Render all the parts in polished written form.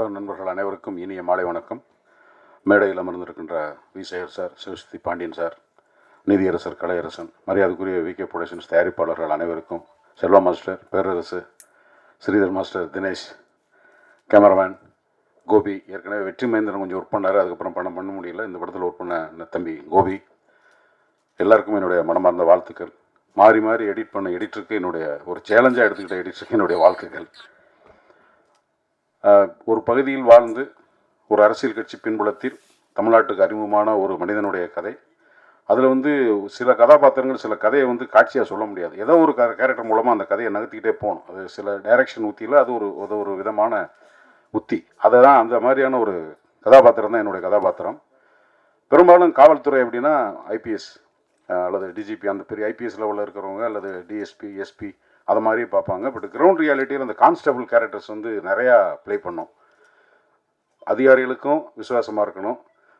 ஊடக நண்பர்கள் அனைவருக்கும் இனிய மாலை வணக்கம். மேடையில் அமர்ந்திருக்கின்ற V. Sekar sir, Sivasakthi Pandian sir, நீதியரசர் கலையரசன், மரியாதைக்குரிய விகே புரொடக்ஷன்ஸ் தயாரிப்பாளர்கள் அனைவருக்கும், Selva master, Perarasu, Sridhar master, Dinesh, cameraman Gopi, ஏற்கனவே வெற்றி மகேந்திரன் கொஞ்சம் ஒர்க் பண்ணார், அதுக்கப்புறம் பண்ண முடியல, இந்த படத்தில் ஒர்க் பண்ண தம்பி கோபி, எல்லாருக்கும் என்னுடைய மனமார்ந்த வாழ்த்துக்கள். மாறி மாறி எடிட் பண்ண எடிட்டருக்கு என்னுடைய ஒரு சேலஞ்சாக எடுத்துக்கிட்ட எடிட்டருக்கு என்னுடைய வாழ்த்துக்கள். ஒரு பகுதியில் வாழ்ந்து ஒரு அரசியல் கட்சி பின்புலத்தில் தமிழ்நாட்டுக்கு அறிமுகமான ஒரு மனிதனுடைய கதை. அதில் சில கதாபாத்திரங்கள் சில கதையை காட்சியாக சொல்ல முடியாது. ஏதோ ஒரு கேரக்டர் மூலமாக அந்த கதையை நகர்த்திக்கிட்டே போகணும். அது சில டைரக்ஷன் உத்தியில் அது ஒரு விதமான உத்தி. அதை தான் அந்த மாதிரியான ஒரு கதாபாத்திரம் தான் என்னுடைய கதாபாத்திரம். பெரும்பாலும் காவல்துறை அப்படின்னா ஐபிஎஸ் அல்லது டிஜிபி, அந்த பெரிய ஐபிஎஸ் லெவலில் இருக்கிறவங்க, அல்லது டிஎஸ்பி, எஸ்பி, அதை மாதிரி பார்ப்பாங்க. பட் கிரவுண்ட் ரியாலிட்டியில் அந்த கான்ஸ்டபிள் கேரக்டர்ஸ் நிறையா ப்ளே பண்ணோம். அதிகாரிகளுக்கும் விசுவாசமாக இருக்கணும்,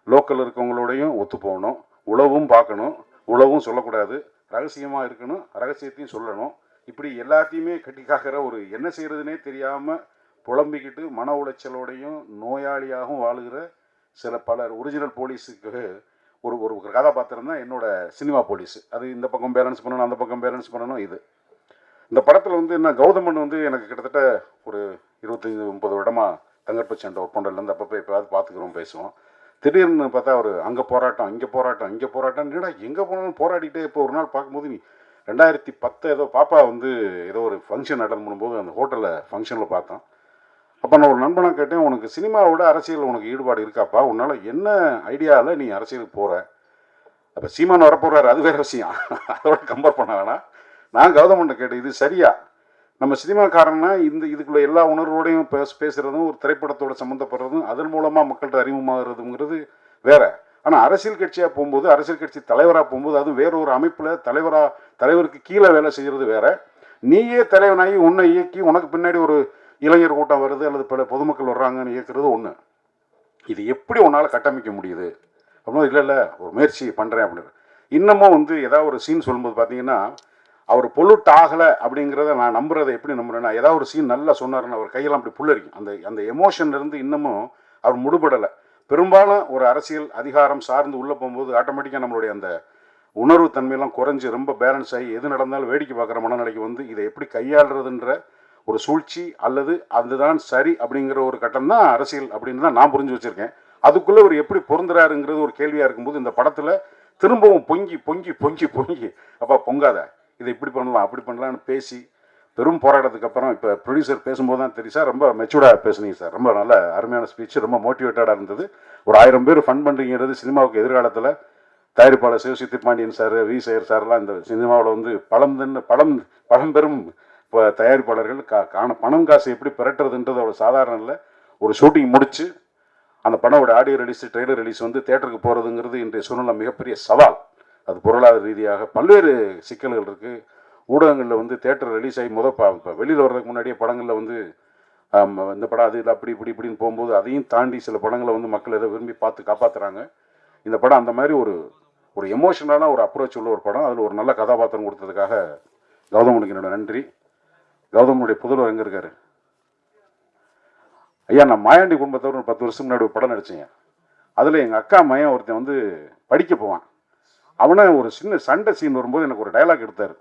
லோக்கல் இருக்கவங்களோடையும் ஒத்து போகணும், உளவும் பார்க்கணும், உளவும் சொல்லக்கூடாது, ரகசியமாக இருக்கணும், ரகசியத்தையும் சொல்லணும். இப்படி எல்லாத்தையுமே கட்டிக்காக்கிற ஒரு என்ன செய்கிறதுனே தெரியாமல் புலம்பிக்கிட்டு மன உளைச்சலோடையும் நோயாளியாகவும் வாழுகிற பலர் ஒரிஜினல் போலீஸுக்கு ஒரு கதாபாத்திரம் தான் என்னோட சினிமா போலீஸு. அது இந்த பக்கம் பேலன்ஸ் பண்ணணும், அந்த பக்கம் பேலன்ஸ் பண்ணணும். இந்த படத்தில் என்ன கௌதமன் எனக்கு கிட்டத்தட்ட ஒரு 25-30 வருடமாக தங்கற்ப சண்டை ஒர்க் பண்ணுறதுலேருந்து அப்பப்போ எப்போயாவது பார்த்துக்கிறோம், பேசுவோம். திடீர்னு பார்த்தா அவர் அங்கே போராட்டம், இங்கே போராட்டம், இங்கே போராட்டம், என்னடா எங்கே போனாலும் போராடிட்டே. இப்போ ஒரு நாள் பார்க்கும்போது 2010 ஏதோ பாப்பா ஏதோ ஒரு ஃபங்க்ஷன் அட்டன் பண்ணும்போது அந்த ஹோட்டலில் ஃபங்க்ஷனில் பார்த்தோம். அப்போ நான் ஒரு நண்பனாக கேட்டேன், உனக்கு சினிமாவோட அரசியல் உனக்கு ஈடுபாடு இருக்காப்பா, உன்னால் என்ன ஐடியாவில் நீ அரசியலுக்கு போகிற? அப்போ சீமான் வரப்போகிறாரு, அது வேறு விஷயம், அதோட கம்பேர் பண்ண வேணாம். நான் கௌதமன்ட்ட கேட்டேன், இது சரியா? நம்ம சினிமாக்காரன்னா இதுக்குள்ள எல்லா உணர்வோடையும் பேசுகிறதும், ஒரு திரைப்படத்தோட சம்மந்தப்படுறதும், அதன் மூலமாக மக்கள்கிட்ட அறிமுகமாகிறதுங்கிறது வேற. ஆனால் அரசியல் கட்சியாக போகும்போது, அரசியல் கட்சி தலைவராக போகும்போது, அது வேற ஒரு அமைப்பில் தலைவருக்கு கீழே வேலை செய்கிறது வேற. நீயே தலைவனாகி உன்னை இயக்கி உனக்கு பின்னாடி ஒரு இளைஞர் கூட்டம் வருது அல்லது பல பொதுமக்கள் வர்றாங்கன்னு இயக்கிறது ஒன்று. இது எப்படி உன்னால் கட்டமைக்க முடியுது அப்படின்னா, இல்லை ஒரு முயற்சி பண்ணுறேன் அப்படின்னு. இன்னமும் ஏதாவது ஒரு சீன் சொல்லும்போது பார்த்தீங்கன்னா, அவர் பொல்யூட் ஆகலை அப்படிங்கிறத நான் நம்புறதை எப்படி நம்புறேன்னா, ஏதாவது ஒரு சீன் நல்லா சொன்னார்ன்னு அவர் கையெல்லாம் அப்படி புல்லரிக்கும். அந்த எமோஷன்லேருந்து இன்னமும் அவர் முடுபடலை. பெரும்பாலும் ஒரு அரசியல் அதிகாரம் சார்ந்து உள்ளே போகும்போது ஆட்டோமேட்டிக்காக நம்மளுடைய அந்த உணர்வு தன்மையெல்லாம் குறைஞ்சி ரொம்ப பேலன்ஸ் ஆகி எது நடந்தாலும் வேடிக்கை பார்க்குற மனநிலைக்கு இதை எப்படி கையாளுறதுன்ற ஒரு சூழ்ச்சி அல்லது அதுதான் சரி அப்படிங்கிற ஒரு கட்டம் தான் அரசியல் அப்படின்னு தான் நான் புரிஞ்சு வச்சுருக்கேன். அதுக்குள்ளே அவர் எப்படி பொருந்துறாருங்கிறது ஒரு கேள்வியாக இருக்கும்போது இந்த படத்தில் திரும்பவும் பொங்கி பொங்கி பொங்கி பொங்கி அப்பா பொங்காத, இதை இப்படி பண்ணலாம் அப்படி பண்ணலான்னு பேசி பெரும் போராட்டத்துக்கு அப்புறம் இப்போ ப்ரொடியூசர் பேசும்போது தான் தெரியும், சார் ரொம்ப மெச்சூர்டாக பேசுனீங்க சார், ரொம்ப நல்ல அருமையான ஸ்பீச், ரொம்ப மோட்டிவேட்டடாக இருந்தது. ஒரு 1000 பேர் ஃபண்ட் பண்ணுறீங்கிறது சினிமாவுக்கு எதிர்காலத்தில் தயாரிப்பாளர் சிவசக்தி பாண்டியன் சார், வி. சேகர் சார்லாம் இந்த சினிமாவில் பழம்பெரும் இப்போ தயாரிப்பாளர்கள் பணம் காசு எப்படி பெறட்டுறதுன்றது அவ்வளோ சாதாரண இல்லை. ஒரு ஷூட்டிங் முடித்து அந்த படத்தோட ஆடியோ ரிலீஸ், ட்ரெய்லர் ரிலீஸ் தேட்டருக்கு போகிறதுங்கிறது இன்றைய சூழ்நிலை மிகப்பெரிய சவால். அது பொருளாதார ரீதியாக பல்வேறு சிக்கல்கள் இருக்குது. ஊடகங்களில் தேட்டர் ரிலீஸ் ஆகி இப்போ வெளியில் வர்றதுக்கு முன்னாடியே படங்களில் இந்த படம் அது இல்லை அப்படி இப்படின்னு போகும்போது அதையும் தாண்டி சில படங்களை மக்கள் எதை விரும்பி பார்த்து காப்பாற்றுறாங்க. இந்த படம் அந்த மாதிரி ஒரு எமோஷனலான ஒரு அப்ரோச் உள்ள ஒரு படம். அதில் ஒரு நல்ல கதாபாத்திரம் கொடுத்ததுக்காக கௌதமனுக்கு என்னோட நன்றி. கௌதமனுடைய புதல்வர் எங்கே இருக்காரு? ஐயா, நான் மாயாண்டி குடும்பத்தோடு ஒரு 10 வருஷம் முன்னாடி ஒரு படம் நடித்தேங்க. அதில் எங்கள் அக்கா மையன் ஒருத்தன் படிக்க போவான். அவனை ஒரு சின்ன சண்டை சீன் வரும்போது எனக்கு ஒரு டைலாக் எடுத்தார்,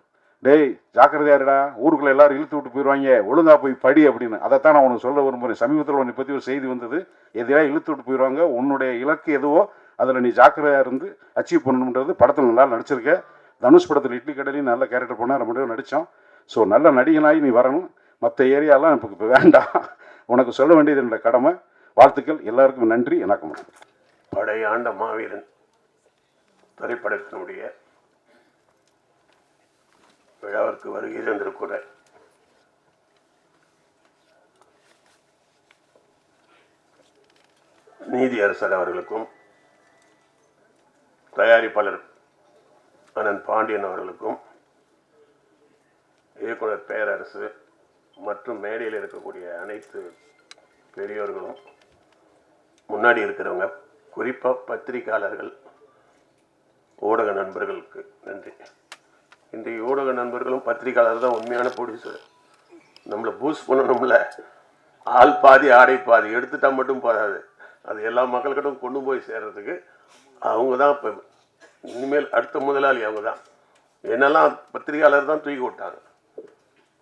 டேய் ஜாக்கிரதையாருடா, ஊருக்குள்ளே எல்லாரும் இழுத்து விட்டு போயிடுவாங்க, ஒழுங்காக போய் படி அப்படின்னு. அதைத்தான் நான் உனக்கு சொல்ல விரும்புகிறேன். சமீபத்தில் உன்னை பற்றி ஒரு செய்தி வந்தது, எதையா இழுத்து விட்டு போயிடுவாங்க, உன்னுடைய இலக்கு எதுவோ அதில் நீ ஜாக்கிரதையாக இருந்து அச்சீவ் பண்ணணுன்றது. படத்தில் நல்லா நடிச்சிருக்க. தனுஷ் படத்தில் இட்லி கடையிலையும் நல்ல கேரக்டர் பண்ணால் நம்ம நடித்தோம். ஸோ நல்ல நடிகனாகி நீ வரணும். மற்ற ஏரியாலாம் இப்போ வேண்டாம், உனக்கு சொல்ல வேண்டியது என்னோட கடமை. வாழ்த்துக்கள், எல்லாருக்கும் நன்றி. வணக்கம். படையாண்ட மாவீரன் திரைப்படத்தினுடைய விழாவிற்கு வருகை தந்திருக்கிற நீதியரசர் அவர்களுக்கும், தயாரிப்பாளர் அண்ணன் பாண்டியன் அவர்களுக்கும், இயக்குனர் பேரரசு மற்றும் மேடையில் இருக்கக்கூடிய அனைத்து பெரியோர்களும், முன்னாடி இருக்கிறவங்க, குறிப்பாக பத்திரிகையாளர்கள், ஊடக நண்பர்களுக்கு நன்றி. இன்றைய ஊடக நண்பர்களும் பத்திரிகையாளர் தான் உண்மையான ப்ரொடியூசர். நம்மளை பூஸ்ட் பண்ணணும்ல, ஆள் பாதி ஆடை பாதி எடுத்துட்டா மட்டும் போதாது, அது எல்லா மக்கள்கிட்டும் கொண்டு போய் சேர்றதுக்கு அவங்க தான் இப்போ இனிமேல் அடுத்த முதலாளி. அவங்க தான் என்னெல்லாம் பத்திரிகையாளர் தான் தூக்கி விட்டாங்க,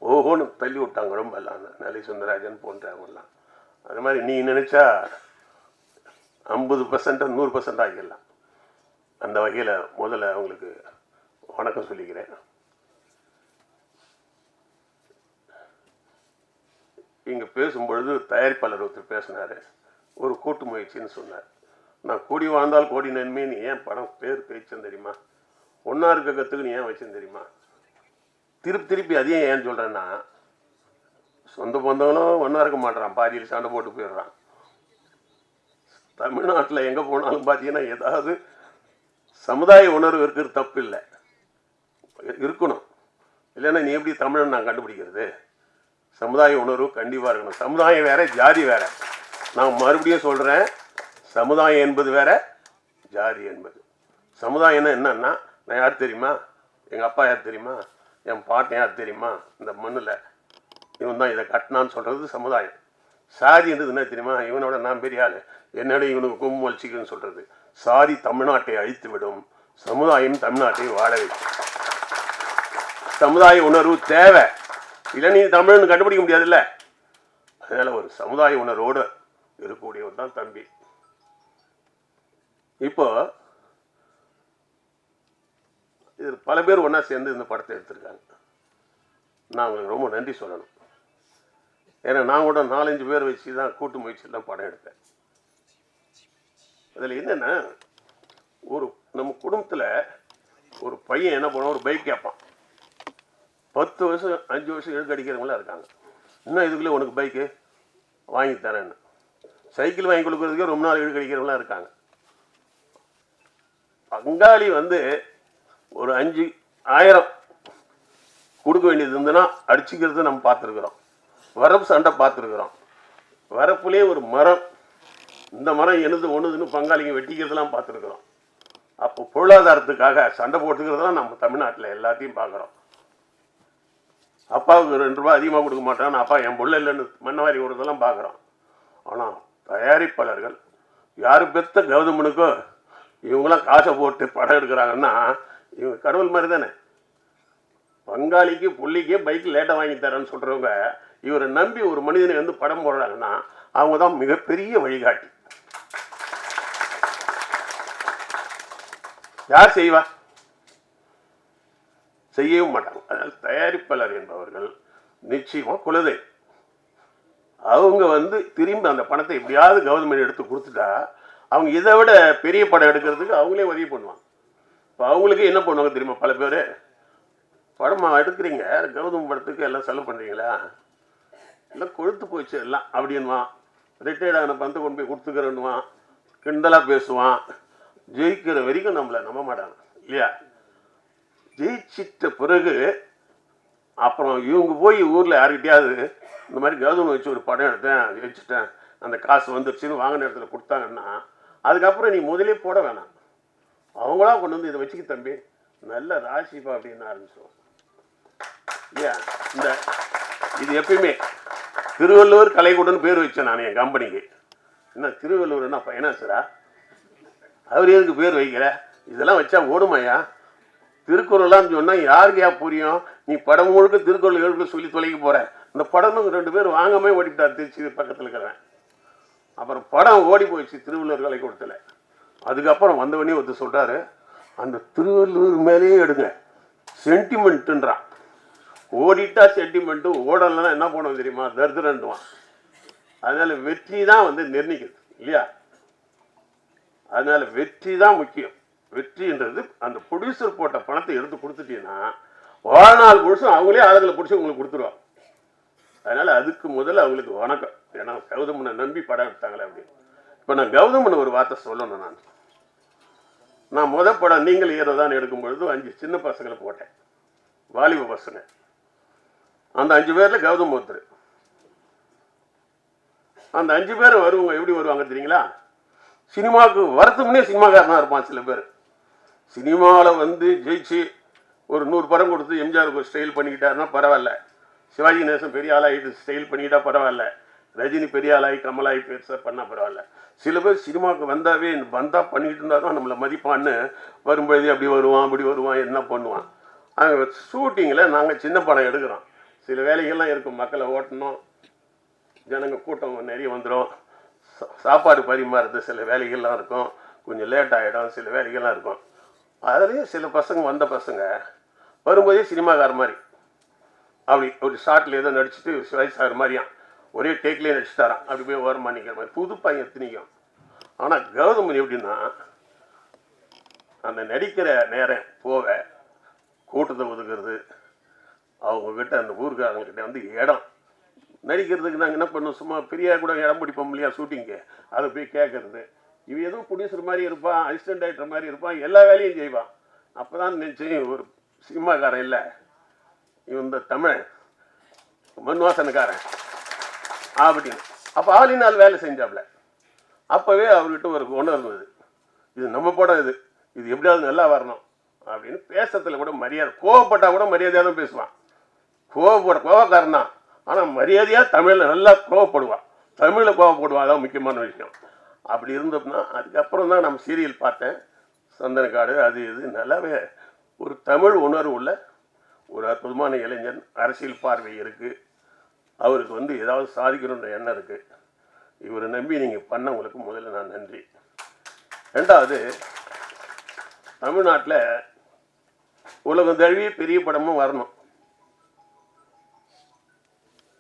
ஓஹோன்னு தள்ளி விட்டாங்க ரொம்ப எல்லாம், நலி சுந்தரராஜன் போன்றவங்கெல்லாம். அது மாதிரி நீ நினச்சா 50% 100% ஆகிடலாம். அந்த வகையில் முதல்ல அவங்களுக்கு வணக்கம் சொல்லிக்கிறேன். இங்கே பேசும்பொழுது தயாரிப்பாளர் ஒருத்தர் பேசினார், ஒரு கூட்டு முயற்சின்னு சொன்னார். நான் கூடி வாழ்ந்தால் கோடி நன்மைன்னு ஏன் படம் பேர் பேச்சுன்னு தெரியுமா? ஒன்றா இருக்க கற்றுக்குன்னு ஏன் வச்சுன்னு தெரியுமா? திருப்பி அதையும் ஏன் சொல்கிறேன்னா, சொந்த பந்தங்களும் ஒன்றா இருக்க மாட்டேறான், பாதியில் சண்டை போட்டு போயிடுறான். தமிழ்நாட்டில் எங்கே போனாலும் பார்த்தீங்கன்னா ஏதாவது சமுதாய உணர்வு இருக்கிறது தப்பு இல்லை, இருக்கணும். இல்லைன்னா நீ எப்படி தமிழன் நான் கண்டுபிடிக்கிறது? சமுதாய உணர்வு கண்டிப்பாக இருக்கணும். சமுதாயம் வேற, ஜாதி வேற. நான் மறுபடியும் சொல்கிறேன், சமுதாயம் என்பது வேற, ஜாதி என்பது. சமுதாயம்னா என்னன்னா, நான் யார் தெரியுமா? எங்கள் அப்பா யார் தெரியுமா? என் பாட்டன் யார் தெரியுமா? இந்த மண்ணில் இவன் தான் இதை கட்டினான்னு சொல்கிறது சமுதாயம். சாதின்றது என்ன தெரியுமா? இவனோட நான் பெரிய ஆள், என்னோட இவனுக்கு கும்பு வலிச்சிக்குன்னு சொல்கிறது. சாதி தமிழ்நாட்டை அழித்து விடும், சமுதாயம் தமிழ்நாட்டை வாழ வைக்கும். சமுதாய உணர்வு தேவை, இல்லை நீ தமிழ்னு கண்டுபிடிக்க முடியாதுல்ல. அதனால் ஒரு சமுதாய உணர்வோடு இருக்கக்கூடியவர் தான் தம்பி. இப்போ இது பல பேர் ஒன்றா சேர்ந்து இந்த படத்தை எடுத்திருக்காங்க. நான் அவங்களுக்கு ரொம்ப நன்றி சொல்லணும். ஏன்னா நான் கூட 4-5 பேர் வச்சு தான் கூட்டு முயற்சியில் தான் படம் எடுத்தேன். அதில் என்னென்னா, ஒரு நம்ம குடும்பத்தில் ஒரு பையன் என்ன பண்ணுவான், ஒரு பைக் கேட்பான். 10 வருஷம் 5 வருஷம் இழுக்கு அடிக்கிறவங்களாம் இருக்காங்க. இன்னும் இதுக்குள்ளே உனக்கு பைக்கு வாங்கி தரேன்னு சைக்கிள் வாங்கி கொடுக்குறதுக்கே ரொம்ப நாள் இழுக்கு அடிக்கிறவங்களாம் இருக்காங்க. பங்காளி ஒரு 5,000 கொடுக்க வேண்டியது இருந்ததுன்னா அடிச்சுக்கிறது நம்ம பார்த்துருக்குறோம். வரப்பு சண்டை பார்த்துருக்குறோம். வரப்புலேயே ஒரு மரம், இந்த மரம் ஒன்றுதுன்னு பங்காளிங்க வெட்டிக்கிறதுலாம் பார்த்துருக்குறோம். அப்போ பொருளாதாரத்துக்காக சண்டை போட்டுக்கிறதுலாம் நம்ம தமிழ்நாட்டில் எல்லாத்தையும் பார்க்குறோம். அப்பாவுக்கு 2 ரூபா அதிகமாக கொடுக்க மாட்டான்னு அப்பா என் பொருள் இல்லைன்னு மண்ணவாரி விடுறதெல்லாம் பார்க்குறோம். ஆனால் தயாரிப்பாளர்கள் யார் பெத்த கௌதமனுக்கோ இவங்களாம் காசை போட்டு படம் எடுக்கிறாங்கன்னா இவங்க கடவுள் மாதிரி தானே. பங்காளிக்கு புள்ளிக்கே பைக் லேட்டாக வாங்கி தரேன்னு சொல்கிறவங்க இவரை நம்பி ஒரு மனிதனை படம் போடுறாங்கன்னா அவங்க தான் மிகப்பெரிய வழிகாட்டி. யார் செய்வா? செய்யவும் மாட்டாங்க. அதனால் தயாரிப்பாளர் என்பவர்கள் நிச்சயமாக குலதை அவங்க திரும்பி அந்த பணத்தை எப்படியாவது கவர்மெண்ட் எடுத்து கொடுத்துட்டா அவங்க இதை விட பெரிய படம் எடுக்கிறதுக்கு அவங்களே உதவி பண்ணுவாங்க. இப்போ அவங்களுக்கு என்ன பண்ணுவாங்க தெரியுமா? பல பேர் படமாக எடுக்கிறீங்க, கௌதம் படத்துக்கு எல்லாம் செலவு பண்ணுறீங்களா, எல்லாம் கொழுத்து போச்சு எல்லாம் அப்படின்வான். ரிட்டையர்ட் ஆன பணத்தை கொண்டு போய் கொடுத்துக்கிறேன்னுவான், கிண்டலாக பேசுவான். ஜெயிக்கிற வரைக்கும் நம்மளை நம்ப மாட்டாங்க இல்லையா? ஜெயிச்சிட்ட பிறகு அப்புறம் இவங்க போய் ஊரில் யாருக்கிட்டையாவது இந்த மாதிரி கௌதம் வச்சு ஒரு படம் எடுத்தேன், ஜெயிச்சிட்டேன், அந்த காசு வந்துருச்சுன்னு வாங்கின இடத்துல கொடுத்தாங்கன்னா அதுக்கப்புறம் நீ முதலே போட வேணாம், அவங்களா கொண்டு இதை வச்சுக்க தம்பி நல்ல ராசிப்பா அப்படின்னு ஆரம்பிச்சிடுவோம் இல்லையா? இது எப்பயுமே திருவள்ளுவர் கலைக்கூடன்னு பேர் வச்சேன் நான் என் கம்பெனிக்கு. என்ன திருவள்ளுவர் என்ன ஃபைனான்ஸரா? அவர் எதுக்கு பேர் வைக்கிற? இதெல்லாம் வச்சா ஓடுமாயா? திருக்குறள்லாம் சொன்னால் யாருக்கு புரியும்? நீ படம் முழுக்க திருக்குறள் எழுக்க சொல்லி தொலைக்க போகிற. இந்த படமும் 2 பேர் வாங்காமல் ஓடிவிட்டார் திருச்சி பக்கத்தில் இருக்கிறேன். அப்புறம் படம் ஓடி போயிடுச்சு திருவள்ளுவர் கலைக்கூடத்தில். அதுக்கப்புறம் வந்தவனே ஒருத்தர் சொல்கிறாரு, அந்த திருவள்ளுவர் மேலேயே எடுங்க, சென்டிமெண்ட்டுன்றான். ஓடிட்டா சென்டிமெண்ட்டு, ஓடலைன்னா என்ன பண்ணுவோம் தெரியுமா? தர்தரண்டுவான். அதனால் வெற்றி தான் நிர்ணயிக்குது இல்லையா? அதனால் வெற்றி தான் முக்கியம். வெற்றின்றது அந்த ப்ரொடியூசர் போட்ட பணத்தை எடுத்து கொடுத்துட்டீங்கன்னா வாழ்நாள் முழுசும் அவங்களே ஆளுங்களை பிடிச்சி உங்களுக்கு கொடுத்துருவாங்க. அதனால் அதுக்கு முதல்ல அவங்களுக்கு வணக்கம். ஏன்னா கௌதமனை நம்பி படம் எடுத்தாங்களே அப்படின்னு. இப்போ நான் கௌதமனை ஒரு வார்த்தை சொல்லணும். நான் படம் நீங்கள் ஹீரோ தான் எடுக்கும்பொழுது 5 சின்ன பசங்களை போட்டேன், வாலிப பசங்க. அந்த 5 பேரில் கௌதம் ஒருத்தர். அந்த 5 பேர் வருவாங்க. எப்படி வருவாங்க தெரியுங்களா? சினிமாவுக்கு வரத்துக்குன்னே சினிமாக்காரனாக இருப்பான். சில பேர் சினிமாவில் ஜெயிச்சு ஒரு 100 படம் கொடுத்து எம்ஜிஆருக்கு ஸ்டைல் பண்ணிக்கிட்டாருன்னா பரவாயில்ல, சிவாஜி நேசன் பெரிய ஆளாகிட்டு ஸ்டைல் பண்ணிக்கிட்டா பரவாயில்ல, ரஜினி பெரிய ஆளாகி கமலாகி பெருசாக பண்ணால் பரவாயில்ல. சில பேர் சினிமாவுக்கு வந்தால் பண்ணிட்டு இருந்தால் தான் நம்மளை மதிப்பான்னு வரும்பொழுது அப்படி வருவான் அப்படி வருவான் என்ன பண்ணுவான். அங்கே ஷூட்டிங்கில் நாங்கள் சின்ன படம் எடுக்கிறோம், சில வேலைகள்லாம் இருக்கும். மக்களை ஓட்டணும், ஜனங்க கூட்டம் நிறைய வந்துடும், சாப்பாடு பரிமாறுறது சில வேலைகள்லாம் இருக்கும், கொஞ்சம் லேட் ஆகிடும், சில வேலைகள்லாம் இருக்கும். அதுலேயும் சில பசங்க வந்த பசங்க வரும்போதே சினிமாக்கார மாதிரி அப்படி ஒரு ஷார்ட்டில் ஏதோ நடிச்சுட்டு வயசாகிற மாதிரியான் ஒரே டேக்லேயே நடிச்சுட்டாரான். அப்படி போய் ஓரமாக நிற்கிற மாதிரி புது பையன் எத்தனைக்கும். ஆனால் கௌதமன் எப்படின்னா அந்த நடிக்கிற நேரம் போக கூட்டத்தை ஒதுக்கிறது, அவங்கக்கிட்ட அந்த ஊருக்காரங்கக்கிட்ட வந்து இடம் நடிக்கிறதுக்கு நாங்கள் என்ன பண்ணோம், சும்மா பெரியா கூட இடம் பிடிப்போம் இல்லையா ஷூட்டிங்க்கு, அதை போய் கேட்கறது. இவன் எதுவும் ப்ரொடியூசர் மாதிரி இருப்பான், அசிஸ்டன்ட் டைரக்டர் மாதிரி இருப்பான், எல்லா வேலையும் செய்வான். அப்போ தான் நினச்சேன் ஒரு சினிமாக்காரன் இல்லை, இவன் இந்த தமிழ் மண்வாசனக்காரன் அப்படின்னு. அப்போ ஆளினால் வேலை செஞ்சாப்புல. அப்போவே அவர்கிட்ட ஒரு குணம் இருந்தது, இது நம்ம படம், இது எப்படியாவது நல்லா வரணும் அப்படின்னு. பேசுறதுல கூட மரியாதை, கோவப்பட்டால் கூட மரியாதையாக தான் பேசுவான். கோவக்காரன் தான், ஆனால் மரியாதையாக தமிழில் நல்லா கோவப்படுவான், தமிழில் கோவப்படுவான். அதான் முக்கியமான விஷயம். அப்படி இருந்தோம்னா அதுக்கப்புறம் தான் நம்ம சீரியல் பார்த்தேன், சந்தனக்காடு அது இது. நல்லாவே ஒரு தமிழ் உணர்வு உள்ள ஒரு அற்புதமான இளைஞன், அரசியல் பார்வை இருக்குது, அவருக்கு வந்து ஏதாவது சாதிக்கணுன்ற எண்ணம் இருக்குது. இவரை நம்பி நீங்கள் பண்ணவங்களுக்கு முதல்ல நான் நன்றி. ரெண்டாவது, தமிழ்நாட்டில் உலகம் தழுவிய பெரிய படமும் வரணும்.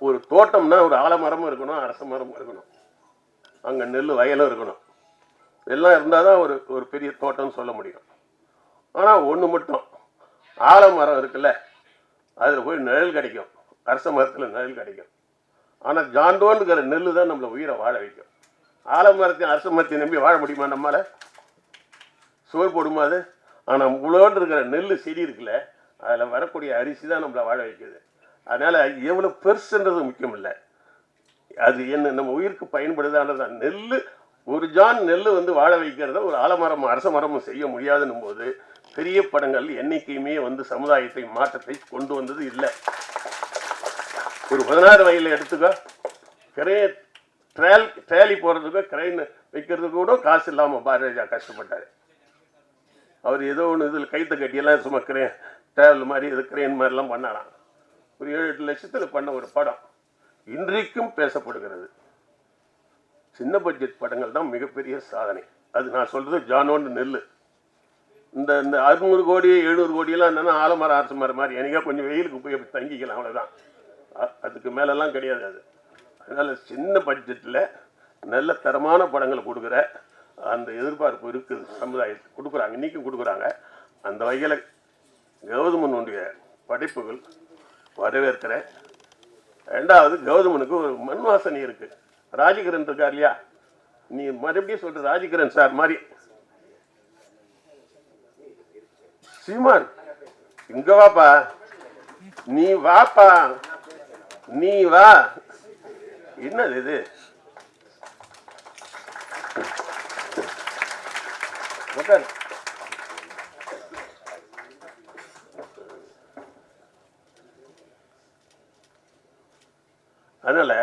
ஒரு தோட்டம்னா ஒரு ஆலமரமும் இருக்கணும், அரச மரமும் இருக்கணும், அங்கே நெல் வயலும் இருக்கணும். எல்லாம் இருந்தால் தான் ஒரு பெரிய தோட்டம்னு சொல்ல முடியும். ஆனால் ஒன்று மட்டும், ஆலமரம் இருக்குல்ல, அதில் போய் நிழல் கிடைக்கும், அரச மரத்தில் நிழல் கிடைக்கும். ஆனால் ஜாண்டோன்னுக்கிற நெல் தான் நம்மளை உயிரை வாழ வைக்கும். ஆலமரத்தையும் அரச மரத்தையும் நம்பி வாழ முடியுமா நம்மளால்? சோறு போடுமா அது? ஆனால் உழோன்னு இருக்கிற நெல் செடி இருக்குல்ல, அதில் வரக்கூடிய அரிசி தான் நம்மளை வாழ வைக்குது. அதனால் எவ்வளோ பெருசுன்றது முக்கியம் இல்லை, அது என்ன நம்ம உயிருக்கு பயன்படுதானதான். நெல், ஒரு ஜான் நெல் வந்து வாழ வைக்கிறத ஒரு ஆலமரமும் அரச மரமும் செய்ய முடியாதுன்னும் போது பெரிய படங்கள் என்றைக்குமே வந்து சமுதாயத்தை மாற்றத்தை கொண்டு வந்தது இல்லை. ஒரு 16 வயதில் எடுத்துக்க, ட்ரேலி போகிறதுக்கோ கிரைன் வைக்கிறதுக்கு கூட காசு இல்லாமல் பாரதிராஜா கஷ்டப்பட்டார். அவர் ஏதோ ஒன்று இதில் கைத்தை கட்டியெல்லாம் சும்மா ட்ராவல் மாதிரி இது கிரைன் மாதிரிலாம் பண்ணாராம். ஒரு 7-8 லட்சத்தில் பண்ண ஒரு படம் இன்றைக்கும் பேசப்படுகிறது. சின்ன பட்ஜெட் படங்கள் தான் மிகப்பெரிய சாதனை. அது நான் சொல்கிறது ஜானோன்னு நெல். இந்த 600 கோடி 700 கோடியெல்லாம் என்னென்னா ஆலமரம் அரசு மரம் மாதிரி எனக்கா கொஞ்சம் வெயிலுக்கு போய் அப்படி தங்கிக்கலாம், அவ்வளோதான். அதுக்கு மேலெல்லாம் கிடையாது அது. அதனால் சின்ன பட்ஜெட்டில் நல்ல தரமான படங்களை கொடுக்குற அந்த எதிர்பார்ப்பு இருக்குது, சமுதாயத்துக்கு கொடுக்குறாங்க, இன்றைக்கும் கொடுக்குறாங்க. அந்த வகையில் கௌதமனுடைய படைப்புகள் வரவேற்கிற. ரெண்டாவது, கௌதமனுக்கு ஒரு மண் வாசனை இருக்குது. ராஜகிரண் இருக்கார் இல்லையா, நீ மறுபடியும் சொல்கிற ராஜகிரண் சார் மாதிரி. சீமான் இங்க வாப்பா, நீ வாப்பா, நீ வா. என்னது இது? அதனால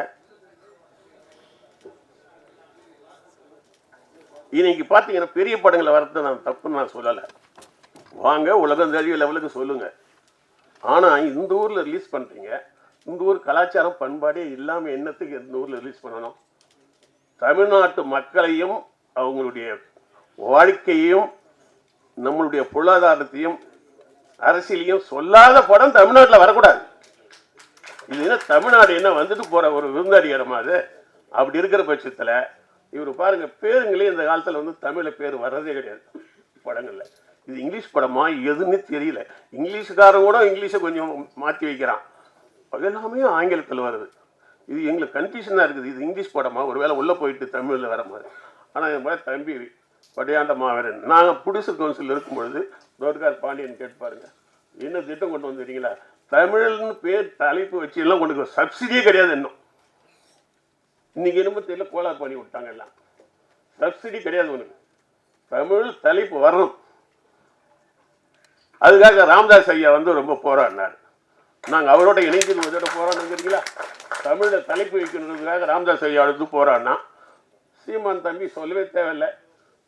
இன்னைக்கு பார்த்தீங்கன்னா பெரிய படங்களை வரது நான் தப்புன்னு நான் சொல்லலை, வாங்க உலகம் தழுவிய லெவலுக்கு சொல்லுங்கள். ஆனால் இந்த ஊரில் ரிலீஸ் பண்ணுறீங்க, இந்த ஊர் கலாச்சாரம் பண்பாடே இல்லாமல் என்னத்துக்கு இந்த ஊரில் ரிலீஸ் பண்ணணும்? தமிழ்நாட்டு மக்களையும் அவங்களுடைய வாழ்க்கையையும் நம்மளுடைய பொருளாதாரத்தையும் அரசியலையும் சொல்லாத படம் தமிழ்நாட்டில் வரக்கூடாது. இது என்ன தமிழ்நாடு என்ன வந்துட்டு போகிற ஒரு விருந்தாடி இடமா அது? அப்படி இருக்கிற பட்சத்தில் இவர் பாருங்கள், பேருங்களே இந்த காலத்தில் வந்து தமிழில் பேர் வர்றதே கிடையாது படங்களில். இது இங்கிலீஷ் படமா எதுன்னு தெரியல. இங்கிலீஷுக்காரன் கூட இங்கிலீஷை கொஞ்சம் மாற்றி வைக்கிறான், எல்லாமே ஆங்கிலத்தில் வருது. இது எங்களுக்கு கன்ஃபியூஷனாக இருக்குது, இது இங்கிலீஷ் படமா ஒருவேளை உள்ளே போயிட்டு தமிழில் வர மாதிரி. ஆனால் என் மாதிரி தம்பி படையாண்ட மாவீரன், நாங்கள் ப்ரொடியூசர் கவுன்சில் இருக்கும்பொழுது ரோட்கார் பாண்டியன் கேட்பாருங்க, என்ன திட்டம் கொண்டு வந்துட்டீங்களா? தமிழ்னு பேர் தலைப்பு வச்சு எல்லாம் கொண்டு சப்சிடியே கிடையாது. இன்னும் இன்னைக்கு என்னமோ தெரியல, கோளாறு பண்ணி விட்டாங்க எல்லாம். சப்சிடி கிடையாது உனக்கு, தமிழ் தலைப்பு வரணும். அதுக்காக ராமதாஸ் ஐயா வந்து ரொம்ப போராடினார். நாங்கள் அவரோட இணைந்து முதல்ல போராடணுங்கிறீங்களா? தமிழில் தலைப்பு வைக்கணுங்கிறதுக்காக ராமதாஸ் ஐயா எடுத்து போராடினா சீமான் தம்பி சொல்லவே தேவையில்லை.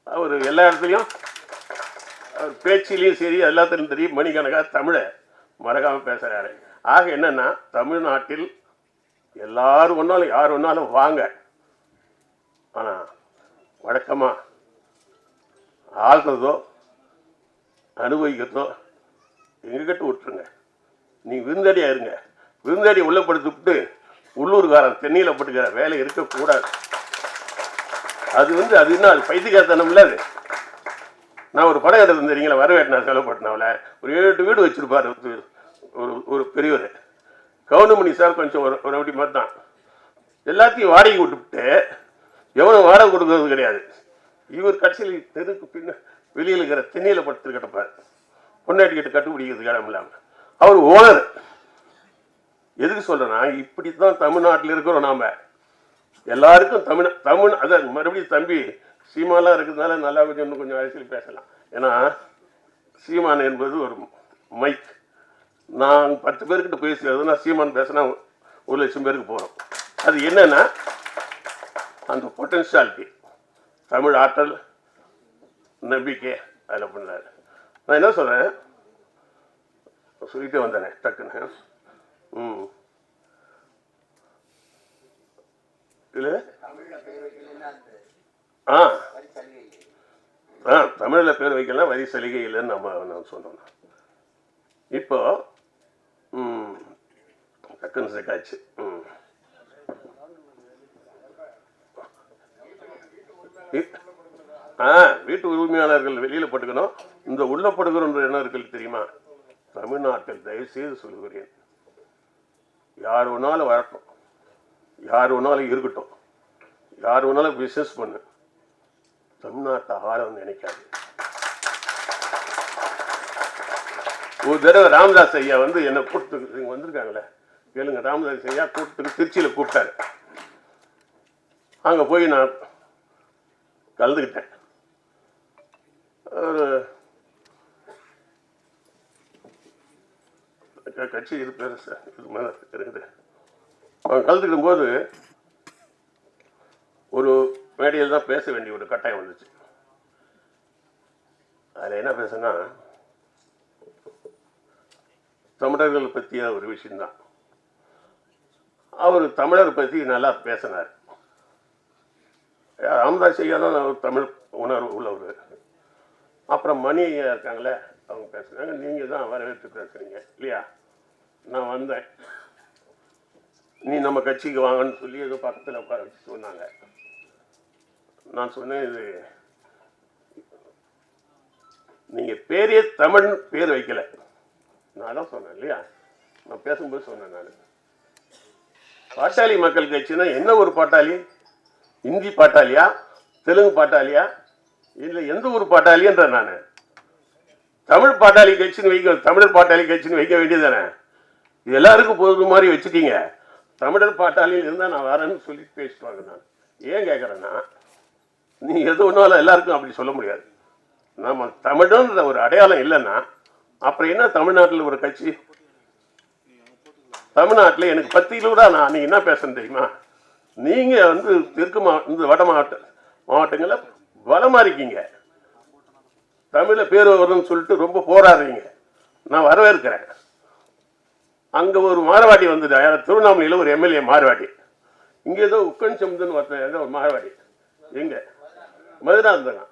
அவர் எல்லா இடத்துலையும் அவர் பேச்சிலையும் சரி எல்லாத்துலையும் தெரியும் மணிக்கணக்காக தமிழை மறக்காமல் பேசுகிறாரு. ஆக என்னென்னா தமிழ்நாட்டில் எல்லாரும் ஒன்றாலும் யார் ஒன்றாலும் வாங்க, ஆனால் வழக்கமாக ஆள்றதோ அனுபவிக்கிறதோ எங்ககிட்ட விட்டுருங்க. நீ விருந்தடியாக இருங்க. விருந்தடியை உள்ளப்படுத்திவிட்டு உள்ளூர்காரன் தென்னையில் போட்டுக்கிற வேலை இருக்கக்கூடாது. அது என்ன அது பைத்தியக்காரத்தனம் இல்லை. அது நான் ஒரு படம் எடுத்து தெரியுங்களா, வரவேற்று செலவுப்பட்டினாவில் ஒரு 7 வீடு வச்சுருப்பார் ஒரு பெரியவர். கவுண்டமணி சார் கொஞ்சம் ஒரு அப்படி மாதிரி தான். எல்லாத்தையும் வாடகை விட்டுவிட்டு எவனும் வாடகை கொடுக்கறது கிடையாது. இவர் கட்சியில் தெருக்கு பின்ன வெளியில் இருக்கிற தென்னையில் படுத்து கிடப்பார். பொண்டாட்டிக்கிட்ட கட்டுப்பிடிக்கிறதுக்கு இடம் இல்லாமல். அவர் ஓனர். எதுக்கு சொல்கிறேன்னா இப்படி தான் தமிழ்நாட்டில் இருக்கிறோம் நாம். எல்லாருக்கும் தமிழ் அதான் மறுபடியும் தம்பி சீமாலாம் இருக்கிறதுனால நல்லா கொஞ்சம் அரசியல் பேசலாம். ஏன்னா சீமான் என்பது ஒரு மைக். நான் 10 பேர்கிட்ட பேசுகிறதுனா சீமான் பேசினா 1,00,000 பேருக்கு போகிறோம். அது என்னன்னா அந்த பொட்டன்ஷியாலிட்டி, தமிழ் ஆற்றல், நம்பிக்கை அதில் பண்ணார். நான் என்ன சொல்கிறேன் சொல்லிட்டே வந்தேனே டக்குன்னு. இல்லை தமிழில் பேர் வைக்கலாம், வரி சலுகை இல்லைன்னு நான் சொன்னோம். இப்போ டக்குன்னு சேர்க்காச்சு. வீட்டு உரிமையாளர்கள் வெளியில் பட்டுக்கணும். இந்த உள்ள படுகிறோன்ற என்ன இருக்கு தெரியுமா? தமிழ்நாட்டில் தயவுசெய்து சொல்கிறேன், யார் வேணாலும் வரட்டும், யார் வேணாலும் இருக்கட்டும், யார் வேணாலும் பிஸ்னஸ் பண்ணு, தமிழ்நாட்டை ஆழம் நினைக்காது. ஒரு தடவை ராமதாஸ் ஐயா வந்து என்னை கூப்பிட்டு வந்திருக்காங்களே கேளுங்க. ராமதாஸ் ஐயா கூப்பிட்டு திருச்சியில் கூப்பிட்டாரு. அங்கே போய் நான் கலந்துக்கிட்டேன். ஒரு கட்சி இருப்பார் சார், இது மேலே இருக்குது. அவங்க கலந்துக்கிடும் போது ஒரு மேடையில் தான் பேச வேண்டிய ஒரு கட்டாயம் வந்துச்சு. அதில் என்ன பேசுனா தமிழர்கள் பற்றிய ஒரு விஷயம்தான். அவர் தமிழர் பற்றி நல்லா பேசினார். ராமதாஸ் ஐயா தான் தமிழ் உணர்வு உள்ளவர். அப்புறம் மணி ஐயா இருக்காங்களே, அவங்க பேசுனாங்க. நீங்கள் தான் வரவேற்று பேசுகிறீங்க இல்லையா? நான் வந்தேன், நீ நம்ம கட்சிக்கு வாங்கன்னு சொல்லி ஏதோ பக்கத்தில் உட்கார வச்சு சொன்னாங்க. நான் சொன்னேன், இது நீங்கள் பேரே தமிழ் பேர் வைக்கலை. நான் தான் சொன்னேன் இல்லையா? நான் பேசும்போது சொன்னேன். நான் பாட்டாளி மக்கள் கட்சினா என்ன ஒரு பாட்டாளி? இந்தி பாட்டாளியா, தெலுங்கு பாட்டாளியா, இல்லை எந்த ஒரு பாட்டாளின்ற? நான் தமிழ் பாட்டாளி கட்சின்னு வைக்க, தமிழர் பாட்டாளி கட்சின்னு வைக்க வேண்டியதானே? இது எல்லாருக்கும் பொது மாதிரி வச்சுட்டீங்க. தமிழர் பாட்டாளியில் இருந்தால் நான் வரேன்னு சொல்லி பேசிட்டு வாங்க. நான் ஏன் கேட்குறேன்னா, நீ எது ஒன்றாலும் எல்லாருக்கும் அப்படி சொல்ல முடியாது. நம்ம தமிழன்ற ஒரு அடையாளம் இல்லைன்னா அப்புறம் என்ன தமிழ்நாட்டில் ஒரு கட்சி? தமிழ்நாட்டில் எனக்கு 10 கிலோ நான் அன்றைக்கி என்ன பேசுகிறேன் தெரியுமா? நீங்கள் வந்து தெற்கு இந்த வட மாவட்டங்களில் பலமாக இருக்கீங்க, தமிழில் பேர் வரும்னு சொல்லிட்டு ரொம்ப போராடுறீங்க. நான் வரவேற்கிறேன். அங்கே ஒரு மாரவாடி வந்துட்டு, திருவண்ணாமலையில் ஒரு எம்எல்ஏ மாரவாடி, இங்கே ஏதோ உக்கன் சமுதன் ஒருத்தன் ஒரு மாரவாடி, எங்கே மதுராந்தகம்.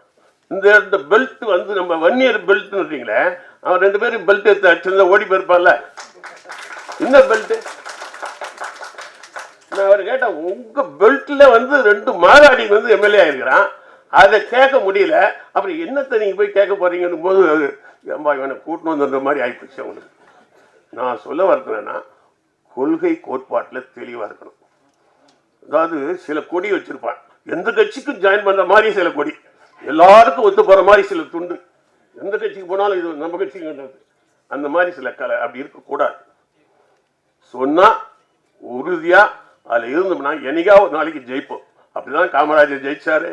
இந்த பெல்ட் வந்து நம்ம வன்னியர் பெல்ட்னு வந்தீங்களே, அவன் 2 பேரும் பெல்ட் எடுத்து அடிச்சிருந்தா ஓடி போயிருப்பான்ல. இந்த பெல்ட் நான் அவர் கேட்டேன், உங்கள் பெல்ட்டில் வந்து 2 மாரவாடி வந்து எம்எல்ஏ ஆகிருக்கிறான், அதை கேட்க முடியல. அப்புறம் என்னத்தை நீங்கள் போய் கேட்க போகிறீங்கன்னு போது ஏம்பா இவனை கூட்டின்னு வந்துன்ற மாதிரி ஆகிப்போச்சு அவங்களுக்கு. நான் சொல்ல வரதுன்னா, கொள்கை கோட்பாட்டில் தெளிவாக இருக்கணும். அதாவது சில கொடி வச்சுருப்பான், எந்த கட்சிக்கும் ஜாயின் பண்ணுற மாதிரி சில கொடி, எல்லாருக்கும் ஒத்து போகிற மாதிரி சில துண்டு, எந்த கட்சிக்கு போனாலும் இது நம்ம கட்சிக்கு அந்த மாதிரி சில அப்படி இருக்கக்கூடாது. சொன்னால் உறுதியாக அதில் இருந்தோம்னா என்னைக்காவது ஒரு நாளைக்கு ஜெயிப்போம். அப்படிதான் காமராஜர் ஜெயிச்சாரு.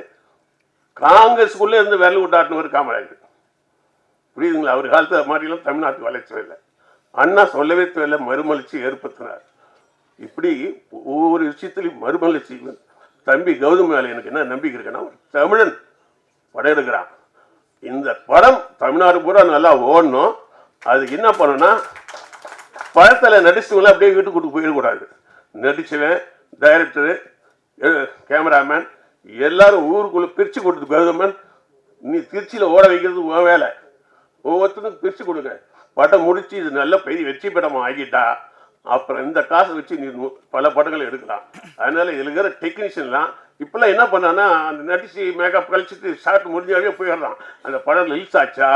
காங்கிரஸுக்குள்ளே இருந்து விரல் விட்டாட்டினவர் காமராஜர். புரியுதுங்களா? அவர் காலத்தில் மாதிரிலாம் தமிழ்நாட்டு வளர்ச்சி இல்லை. அண்ணா சொல்லவே தேவையில்ல, மறுமலர்ச்சி ஏற்படுத்தினார். இப்படி ஒவ்வொரு விஷயத்திலையும் மறுமலர்ச்சி. தம்பி கௌதம் மேலே எனக்கு என்ன நம்பிக்கை இருக்குன்னா, ஒரு தமிழன் படம் எடுக்கிறான். இந்த படம் தமிழ்நாடு பூரா நல்லா ஓடணும். அதுக்கு என்ன பண்ணணும்னா, படத்தில் நடிச்சவங்கள அப்படியே வீட்டுக்கு கூட்டு போயிடக்கூடாது. நடிச்சவன், டைரக்டரு, கேமராமேன் எல்லாரும் ஊருக்குள்ளே பிரித்து கொடுத்து, கௌதமன் நீ திருச்சியில் ஓட வைக்கிறது உன் வேலை, ஒவ்வொருத்தருக்கும் பிரித்து கொடுங்க. படம் முடித்து இது நல்ல பெரிய வெற்றி படமாக ஆகிட்டா அப்புறம் இந்த காசை வச்சு நீ பல படங்களை எடுக்கலாம். அதனால இதில் இருக்கிற டெக்னீஷியன்லாம் இப்போல்லாம் என்ன பண்ணான்னா, அந்த நடிச்சு மேக்கப் கழிச்சிட்டு ஷார்ட் முடிஞ்சாவே போயிடலாம். அந்த படம் ரிலீஸ் ஆச்சா,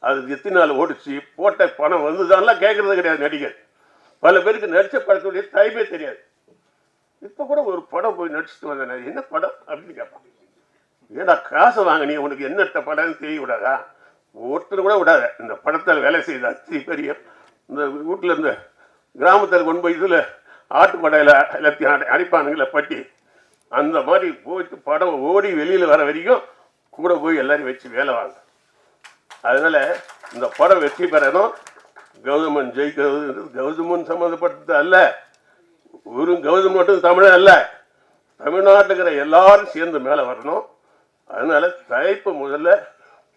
அது எத்தனை நாள் ஓடிச்சு, போட்ட பணம் வந்துதான்லாம் கேட்கறது கிடையாது நடிகர். பல பேருக்கு நடித்த படத்துடைய டைமே தெரியாது. இப்போ கூட ஒரு படம் போய் நடிச்சுட்டு வந்தேன், என்ன படம் அப்படின்னு கேட்பான். ஏடா காசை வாங்கினீ, உனக்கு என்னட்ட படம்னு தெரிய விடாதா? ஒருத்தர் கூட விடாத. இந்த படத்தில் வேலை செய்த பெரிய இந்த வீட்டில் இருந்த கிராமத்தில் கொண்டு போய் இதில் ஆட்டு படையில் எல்லாத்தையும் அடிப்பானுங்கள பட்டி, அந்த மாதிரி போயிட்டு படம் ஓடி வெளியில் வர வரைக்கும் கூட போய் எல்லாரையும் வச்சு வேலை வாங்க. அதனால் இந்த படம் வெற்றி பெறணும். கௌதமன் ஜெயிக்கிறது கௌதமன் சம்மந்தப்பட்டது அல்ல, வெறும் கௌதம் மட்டும் தமிழன் அல்ல, தமிழ்நாட்டில் இருக்கிற எல்லாரும் சேர்ந்து மேலே வரணும். அதனால தலைப்பு முதல்ல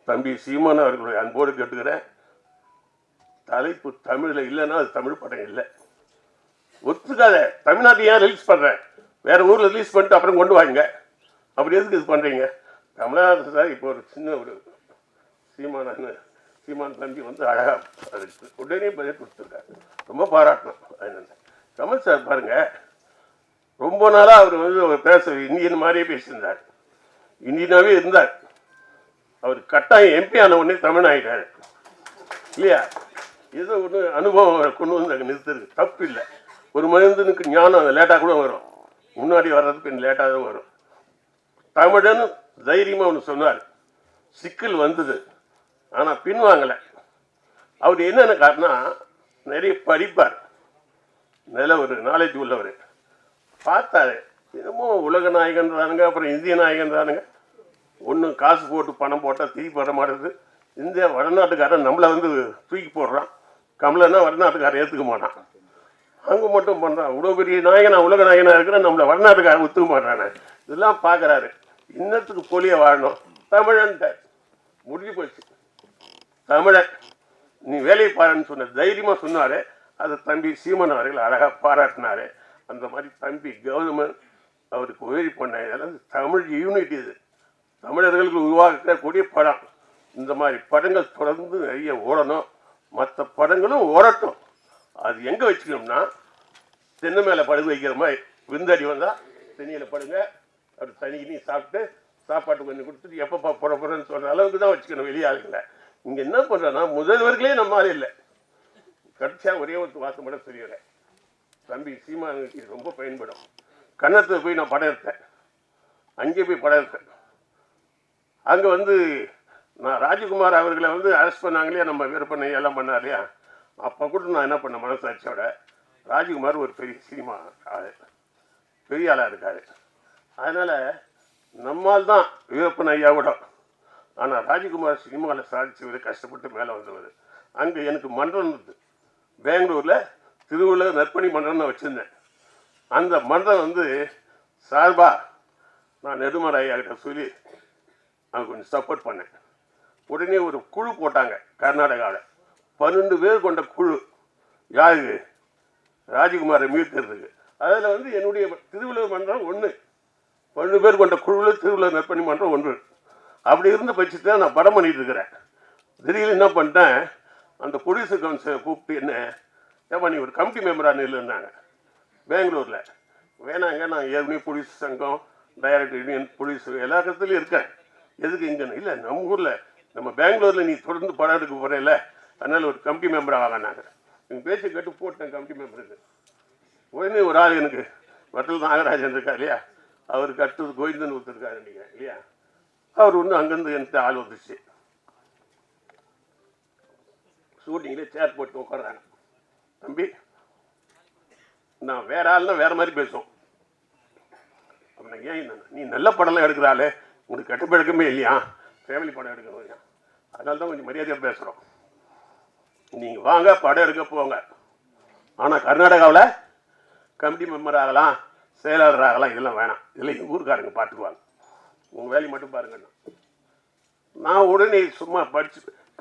தம்பி சீமான் அவர்களுடைய அன்போடு கேட்டுக்கிறேன். தலைப்பு தமிழில் இல்லைன்னா அது தமிழ் படம் இல்லை. ஒத்துக்காத. தமிழ்நாட்டை ஏன் ரிலீஸ் பண்ணுறேன், வேறு ஊரில் ரிலீஸ் பண்ணிட்டு அப்புறம் கொண்டு வாங்க. அப்படி எதுக்கு இது பண்ணுறீங்க? தமிழ்நாடு சார் இப்போ ஒரு சின்ன ஒரு சீமான் தம்பி வந்து அழகாக அதுக்கு உடனே பதில் கொடுத்துருக்காரு, ரொம்ப பாராட்டணும். அதனால கமல் சார் பாருங்கள், ரொம்ப நாளாக அவர் வந்து பேச இந்தியன் மாதிரியே பேசியிருந்தார், இந்தியனாகவே இருந்தார். அவர் கட்டாயம் எம்பி ஆன உடனே தமிழ் ஆகிட்டார் இல்லையா? ஏதோ ஒன்று அனுபவம் கொண்டு வந்து அங்கே நிறுத்துறது தப்பு இல்லை. ஒரு மனிதனுக்கு ஞானம் அது லேட்டாக கூட வரும், முன்னாடி வர்றதுக்கு லேட்டாக தான் வரும். தமிழன் தைரியமாக ஒன்று சொன்னார், சிக்கல் வந்தது ஆனால் பின்வாங்கலை. அவர் என்னென்ன காரணம், நிறைய படிப்பார், நல்ல ஒரு நாலேஜ் உள்ளவர். பார்த்தாரு, என்னமோ உலக நாயகன்றானுங்க, அப்புறம் இந்திய நாயகன்றானுங்க. ஒன்றும் காசு போட்டு பணம் போட்டால் திருப்பி வர மாட்டேது. இந்தியா வடநாட்டுக்காரன் நம்மளை வந்து தூக்கி போடுறான், கமலன்னா வடநாட்டுக்காரன் ஏற்றுக்க மாட்டான். அங்கே மட்டும் பண்ணுறான், இவ்வளோ பெரிய நாயகனா உலக நாயகனாக இருக்கிற நம்மளை வடநாட்டுக்காரன் ஒத்துக்க மாட்டானே. இதெல்லாம் பார்க்குறாரு, இன்னத்துக்கு போலியே வாழணும், தமிழன்ட்ட முடிஞ்சு போச்சு. தமிழன் நீ வேலையை பாருன்னு சொன்ன தைரியமாக சொன்னார். அதை தம்பி சீமன் அவர்கள் அழகாக பாராட்டினார். அந்த மாதிரி தம்பி கௌதமன் அவருக்கு உதவி பண்ண இதெல்லாம் தமிழ் யூனிட். இது தமிழர்களுக்கு உருவாக்கக்கூடிய படம். இந்த மாதிரி படங்கள் தொடர்ந்து நிறைய ஓடணும், மற்ற படங்களும் ஓடட்டும். அது எங்கே வச்சுக்கணும்னா, தென்னை மேலே படுகு வைக்கிற மாதிரி விருந்தாடி வந்தால் தென்னையில் படுங்க, அப்படி தனி சாப்பிட்டு சாப்பாட்டு கொஞ்சம் கொடுத்துட்டு எப்பப்பா போகிறேன்னு சொல்கிற அளவுக்கு தான் வச்சுக்கணும் வெளியே ஆளுங்களை. இங்கே என்ன பண்ணுறோன்னா, முதல்வர்களே நம்மளால இல்லை, கடைசியாக ஒரே ஒரு வாசம் மட்டும் சொல்லிடுறேன். தம்பி சீமானுக்கு ரொம்ப பயன்படும். கன்னத்தில் போய் நான் படம் எடுத்தேன், அங்கே போய் படம் எடுத்தேன். அங்கே வந்து நான் ராஜகுமார் அவர்களை வந்து அரெஸ்ட் பண்ணாங்களே, நம்ம விற்பனை எல்லாம் பண்ணார் இல்லையா? அப்போ கூட நான் என்ன பண்ணேன், மனசாட்சியோட, ராஜகுமார் ஒரு பெரிய சினிமா ஆள், பெரிய ஆளாக இருக்கார். அதனால் நம்மால் தான் வீரப்பன் ஐயா கூட. ஆனால் ராஜகுமார் சினிமாவில் சாதிச்சவர், கஷ்டப்பட்டு மேலே வந்தவர். அங்கே எனக்கு மன்றம் இருந்தது, பெங்களூரில் திருவள்ளுவர் நற்பணி மன்றம்னு வச்சுருந்தேன். அந்த மன்றம் வந்து சார்பாக நான் நெடுமர் ஐயா கிட்ட சொல்லி அவங்க கொஞ்சம் சப்போர்ட் பண்ணேன். உடனே ஒரு குழு போட்டாங்க கர்நாடகாவில், 12 பேர் கொண்ட குழு. யாருக்கு? ராஜகுமாரை மீட்கிறதுக்கு. அதில் வந்து என்னுடைய திருவள்ளுவர் மன்றம் ஒன்று, 12 பேர் கொண்ட குழுவில் திருவள்ளுவர் நற்பணி மன்றம் ஒன்று. அப்படி இருந்த பட்சத்தை நான் படம் பண்ணிட்டு இருக்கிறேன். திடீர்னு என்ன பண்ணிட்டேன், அந்த ப்ரொடியூசர் கவுன்சிலை கூப்பிட்டு என்ன ஏப்பா நீ ஒரு கமிட்டி மெம்பராக இல்லைன்னாங்க பெங்களூரில். வேணாங்க, நான் ஏற்கனவே ப்ரொடியூசர் சங்கம், டைரக்டர் யூனியன், ப்ரொடியூசர் எல்லா இடத்துலையும் இருக்கேன், எதுக்கு இங்கேன்னு. இல்லை, நம்ம ஊரில் நம்ம பெங்களூரில் நீ தொடர்ந்து படம் எடுக்க போகிறேன்ல, அதனால் ஒரு கமிட்டி மெம்பராக வாங்கினாங்க. நீங்கள் பேசி கேட்டு போட்டேன் கமிட்டி மெம்பருக்கு. உடனே ஒரு ஆள் எனக்கு வட்டல் நாகராஜன் இருக்கா இல்லையா, அவருக்கு அடுத்தது கோவிந்தன் ஒருத்தருக்காரு நினைக்கிறேன் இல்லையா, அவர் ஒன்று அங்கேருந்து எனக்கு ஆள் வந்துச்சு. ஷூட்டிங்கில் சேர் போட்டு உட்காடுறாங்க. தம்பி நான் வேற ஆள்னா வேறு மாதிரி பேசுவோம். அப்படின்னா ஏன் நீ நல்ல படம்லாம் எடுக்கிறாளே, உனக்கு கட்டுப்பழக்கமே இல்லையா, ஃபேமிலி படம் எடுக்கணும், அதனால தான் கொஞ்சம் மரியாதையாக பேசுகிறோம். நீங்கள் வாங்க படம் எடுக்க போங்க. ஆனால் கர்நாடகாவில் கமிட்டி மெம்பர் ஆகலாம், செயலாளர் ஆகலாம், இதெல்லாம் வேணாம். இதெல்லாம் எங்கள் ஊருக்காரங்க பார்த்துக்குவாங்க. உங்கள் வேலையை மட்டும் பாருங்கண்ணா. நான் உடனே சும்மா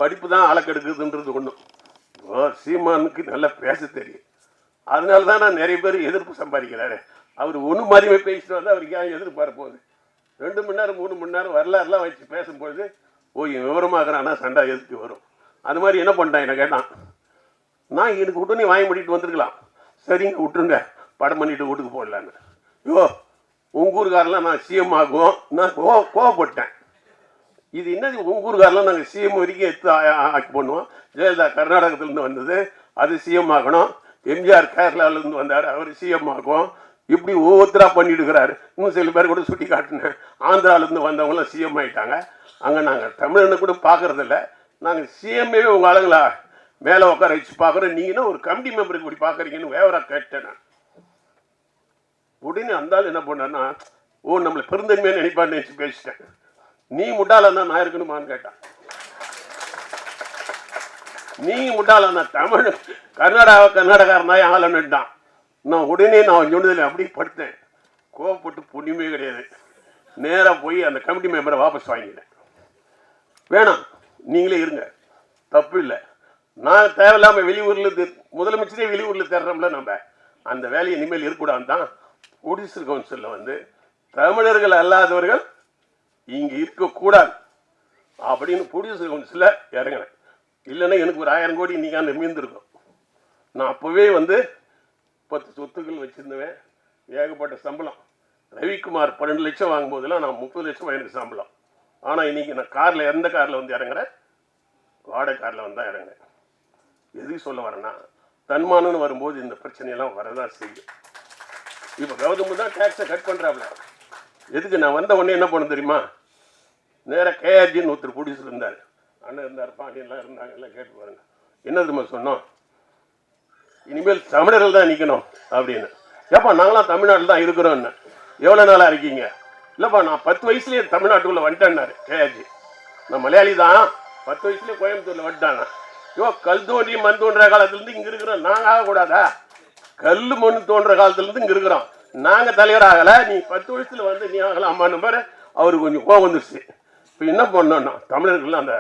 படிப்பு தான் அளக்கெடுக்குதுன்றது ஒன்றும். சீமானுக்கு நல்லா பேச தெரியும். அதனால தான் நான் நிறைய பேர் எதிர்ப்பு சம்பாதிக்கிறாரு. அவர் ஒன்று மாதிரியுமே பேசிட்டு வந்தால் அவருக்கு ஏன் எதிர்பார்க்க போகுது? 2 மணி நேரம் 3 மணி நேரம் வரலாறுலாம் வச்சு பேசும்பொழுது விவரமாகறானா சண்டை எதுக்கு வரும்? அது மாதிரி என்ன பண்ணிட்டான் என்ன கேட்டான். நான் எனக்கு உடனே வாங்கி முடிட்டு வந்துருக்கலாம். சரிங்க விட்டுருங்க, படம் பண்ணிட்டு வீட்டுக்கு போடலான்னு. உங்கள் ஊருக்காரெலாம் நான் சிஎம் ஆகுவோம். நான் கோவப்பட்டேன். இது என்னது உங்கள் ஊருக்காரெலாம் நாங்கள் சிஎம் வரைக்கும் எடுத்து ஆக்கி பண்ணுவோம். ஜெயலலிதா கர்நாடகத்துலேருந்து வந்தது, அது சிஎம் ஆகணும். எம்ஜிஆர் கேரளாவிலேருந்து வந்தார், அவர் சிஎம் ஆகும். இப்படி ஒவ்வொருத்தராக பண்ணிட்டு இருக்கிறாரு. இன்னும் சில பேர் கூட சுட்டி காட்டினேன். ஆந்திராவிலேருந்து வந்தவங்களாம் சிஎம் ஆகிட்டாங்க. அங்கே நாங்கள் தமிழனை கூட பார்க்குறதில்ல. நாங்கள் சிஎம்ஏ உங்கள் ஆளுங்களா மேலே உட்கார வச்சு பார்க்குறோம். நீங்கன்னா ஒரு கமிட்டி மெம்பருக்கு இப்படி பார்க்குறீங்கன்னு வேவராக கேட்டேன் நான். உடனே அந்த ஆள் என்ன பண்ணான்னா, நம்மளை பெருந்தன்மையாக நினைப்பான்னு நினச்சி பேசிட்டேன். நீ முட்டாளன்னா நான் இருக்கணுமான்னு கேட்டான். நீ முட்டாளன்னா தமிழ் கர்நாடகாரன் தான் ஆளன்னுட்டான். நான் உடனே நான் சொன்னதில் அப்படியே படுத்தேன். கோவப்பட்டு புண்ணியமே கிடையாது. நேராக போய் அந்த கமிட்டி மெம்பரை வாபஸ் வாங்கிட்டேன். வேணாம், நீங்களே இருங்க, தப்பு இல்லை. நான் தேவையில்லாமல் வெளியூரில் முதலமைச்சரே வெளியூரில் தேடுறோம்ல, நம்ம அந்த வேலையை இனிமேல் இருக்கக்கூடாது தான் ப்ரொடியூசர் கவுன்சிலில் வந்து தமிழர்கள் அல்லாதவர்கள் இங்கே இருக்கக்கூடாது அப்படின்னு ப்ரொடியூசர் கவுன்சிலில் இறங்கினேன். இல்லைன்னா எனக்கு ஒரு 1000 கோடி நீங்கள் அந்த மீந்திருக்கும். நான் அப்போவே வந்து 10 சொத்துக்கள் வச்சுருந்தேன். ஏகப்பட்ட சம்பளம். ரவிக்குமார் 12 லட்சம் வாங்கும்போதெல்லாம் நான் 30 லட்சம் எனக்கு சம்பளம். ஆனால் இன்றைக்கி நான் காரில் எந்த காரில் வந்து இறங்குறேன்? வாடகை காரில் வந்து தான் இறங்குறேன். எதுக்கு சொல்ல வரேன்னா, தன்மானம்னு வரும்போது இந்த பிரச்சனையெல்லாம் வரதான் செய்யும். இப்போ கௌதம் தான் டேக்ஸை கட் பண்ணுறாப்புல. எதுக்கு நான் வந்த உடனே என்ன பண்ண தெரியுமா? நேராக கேஆர்ஜின்னு ஒருத்தர் ப்ரொடியூசர் இருந்தார், அண்ணன் இருந்தார், பாண்டியெல்லாம் இருந்தாங்க, எல்லாம் கேட்டு பாருங்க. என்ன தெரியுமா சொன்னோம்? இனிமேல் தமிழர்கள் தான் நிற்கணும் அப்படின்னு. ஏப்பா நாங்களாம் தமிழ்நாட்டில் தான் இருக்கிறோன்னு. எவ்வளோ நாளாக இருக்கீங்க? இல்லைப்பா நான் 10 வயசுலேயே தமிழ்நாட்டுக்குள்ளே வந்துட்டேன்னாரு கேஆர்ஜி. நான் மலையாளி தான், 10 வயசுலேயே கோயம்புத்தூரில் வந்துட்டாங்க. கல் தோன்றி மண் தோன்ற காலத்துலேருந்து இங்கே இருக்கிறோம். நாங்கள் ஆகக்கூடாதா? கல் மண் தோன்ற காலத்துலேருந்து இங்கே இருக்கிறோம். நாங்கள் தலைவர் ஆகலை, நீ 10 வயசில் வந்து நீ ஆகலாமான்னு பாரு. அவருக்கு கொஞ்சம் கோவம் வந்துருச்சு. இப்போ என்ன பண்ணோன்னா, தமிழர்கள் அந்த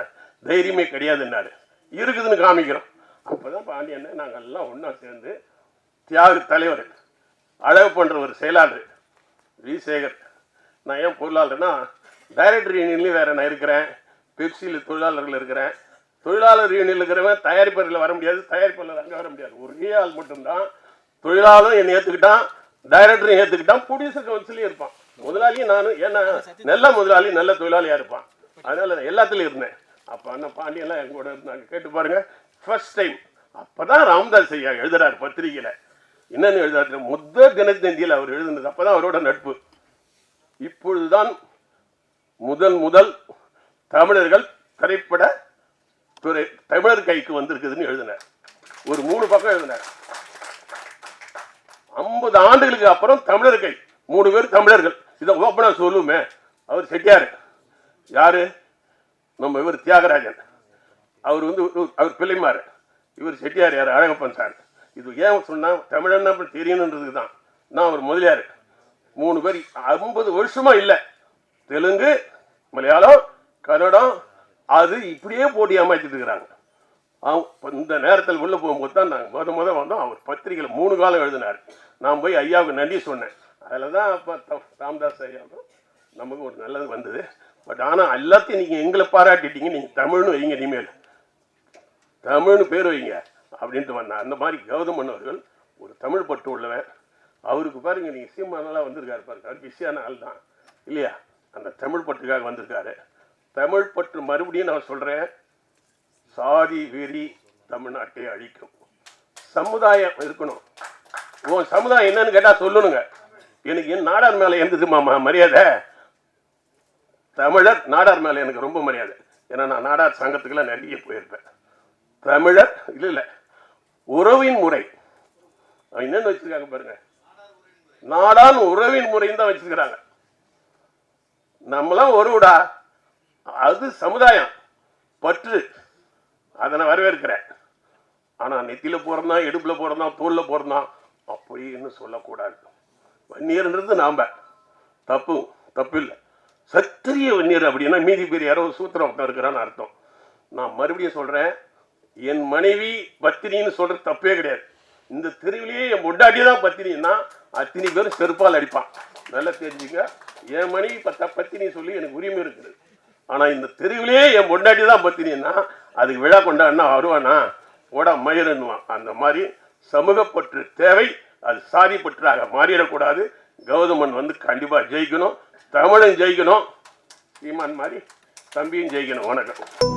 தைரியமே கிடையாதுன்னாரு. இருக்குதுன்னு காமிக்கிறோம். அப்போ தான் பாண்டியன் நாங்கள் எல்லாம் ஒன்றா சேர்ந்து தியாக தலைவர், அழகு பண்ணுற ஒரு செயலாளர் வி சேகர். நான் ஏன் பொருளாளர்னா, டைரக்டர் யூனியன்லேயும் வேறு நான் இருக்கிறேன், பெப்சியில் தொழிலாளர்கள் இருக்கிறேன். தொழிலாளர் யூனியனில் இருக்கிறவன் தயாரிப்பரில் வர முடியாது, தயாரிப்பாளர் அங்கே வர முடியாது. ஒரே ஆள் மட்டும்தான். தொழிலாளரும் என்னை ஏற்றுக்கிட்டான், டைரக்டரும் ஏற்றுக்கிட்டான், ப்ரொடியூசர் கவுன்சிலையும் இருப்பான். முதலாளியும் நான், ஏன்னா நல்ல முதலாளி நல்ல தொழிலாளியாக இருப்பான். அதனால் எல்லாத்துலேயும் இருந்தேன். அப்போ அண்ணன் பாண்டியெல்லாம் எங்கூட இருந்தாங்க. கேட்டு பாருங்கள், ஃபர்ஸ்ட் டைம் அப்போ தான் ராமதாஸ் ஐயா எழுதுறாரு பத்திரிகையில். என்னென்னு எழுதுறாரு? முதல் தினத்தந்தியில் அவர் எழுதுனது. அப்போ தான் அவரோட நட்பு. இப்பொழுதுதான் முதல் தமிழர்கள் திரைப்பட துறை தமிழர் கைக்கு வந்திருக்குதுன்னு எழுதினார். ஒரு 3 பக்கம் எழுதினார். 50 ஆண்டுகளுக்கு அப்புறம் தமிழர் கை, 3 பேர் தமிழர்கள். இதை ஓப்பனாக சொல்லுமே. அவர் செட்டியார், யாரு? நம்ம இவர் தியாகராஜன், அவர் வந்து அவர் பிள்ளைமார். இவர் செட்டியார் யார்? அழகப்பன் சார். இது ஏன் சொன்னால் தமிழன்னா தெரியணுன்றதுக்கு தான். நான் அவர் முதலியார். 3 பேர் 50 வருஷமா இல்லை. தெலுங்கு, மலையாளம், கன்னடம், அது இப்படியே போட்டி அமைச்சிட்டு இருக்கிறாங்க. இந்த நேரத்தில் உள்ளே போகும்போது தான் நாங்கள் முத வந்தோம். அவர் பத்திரிகையில் 3 காலம் எழுதினார். நான் போய் ஐயாவுக்கு நன்றி சொன்னேன். அதில் தான் அப்போ ராமதாஸ் ஐயாவும் நமக்கு ஒரு நல்லது வந்தது. பட் ஆனால் எல்லாத்தையும் நீங்கள் எங்களை பாராட்டிட்டீங்க, நீங்கள் தமிழ்னு வைங்க, இனிமேல் தமிழ்னு பேர் வைங்க அப்படின்ட்டு வந்தேன். அந்த மாதிரி கௌதமன் அவர்கள் ஒரு தமிழ் பட்டு உள்ளவன். அவருக்கு பாருங்கள், நீங்கள் சீமானெல்லாம் வந்திருக்காரு பாருங்க, அவர் பிஸியான ஆள் தான் இல்லையா? அந்த தமிழ் பட்டுக்காக வந்திருக்காரு. தமிழ் பற்று மறுபடியும் நான் சொல்கிறேன், சாதி வெறி தமிழ்நாட்டை அழிக்கும். சமுதாயம் இருக்கணும். உன் சமுதாயம் என்னன்னு கேட்டால் சொல்லணுங்க. எனக்கு என் நாடார் மேலே எந்ததுமா மரியாதை? தமிழர் நாடார் மேலே எனக்கு ரொம்ப மரியாதை. ஏன்னா நான் நாடார் சங்கத்துக்கெல்லாம் நிறைய போயிருப்பேன். தமிழர் இல்லை உறவின் முறை என்னன்னு வச்சிருக்காங்க பாருங்க. நாடான் உறவின் முறைன்னு தான் வச்சிருக்கிறாங்க. நம்மளாம் ஒருவிடா, அது சமுதாயம் பற்று. அதை நான் வரவேற்கிறேன். ஆனால் நெத்தியில் பிறந்தான், இடுப்பில் பிறந்தான், தோளில் பிறந்தான் அப்படின்னு சொல்லக்கூடாது. வன்னியர்ன்றது நாம் தப்பு இல்லை. சத்திரிய வன்னியர் அப்படின்னா மீதி பேர் யாரோ சூத்திரம் ஒருத்தன் இருக்கிறான்னு அர்த்தம். நான் மறுபடியும் சொல்கிறேன், என் மனைவி பத்தினின்னு சொல்கிறது தப்பே கிடையாது. இந்த தெருவிலேயே என் பொண்டாட்டி தான் பத்தினின்னா அத்தனை பேரும் செருப்பால் அடிப்பான். நல்லா தெரிஞ்சுங்க, என் மனைவி பத்தினி சொல்லி எனக்கு உரிமை இருக்குது. ஆனால் இந்த தெருவிலேயே என் பொண்டாட்டி தான் பத்தினின்னா அதுக்கு விழா கொண்டாடினா வருவானா ஓட மயிரன்னுவான். அந்த மாதிரி சமூகப்பற்று தேவை, அது சாதிப்பற்றாக மாறிடக்கூடாது. கௌதமன் கண்டிப்பாக ஜெயிக்கணும், தமிழன் ஜெயிக்கணும், சீமான் மாதிரி தம்பியும் ஜெயிக்கணும். வணக்கம்.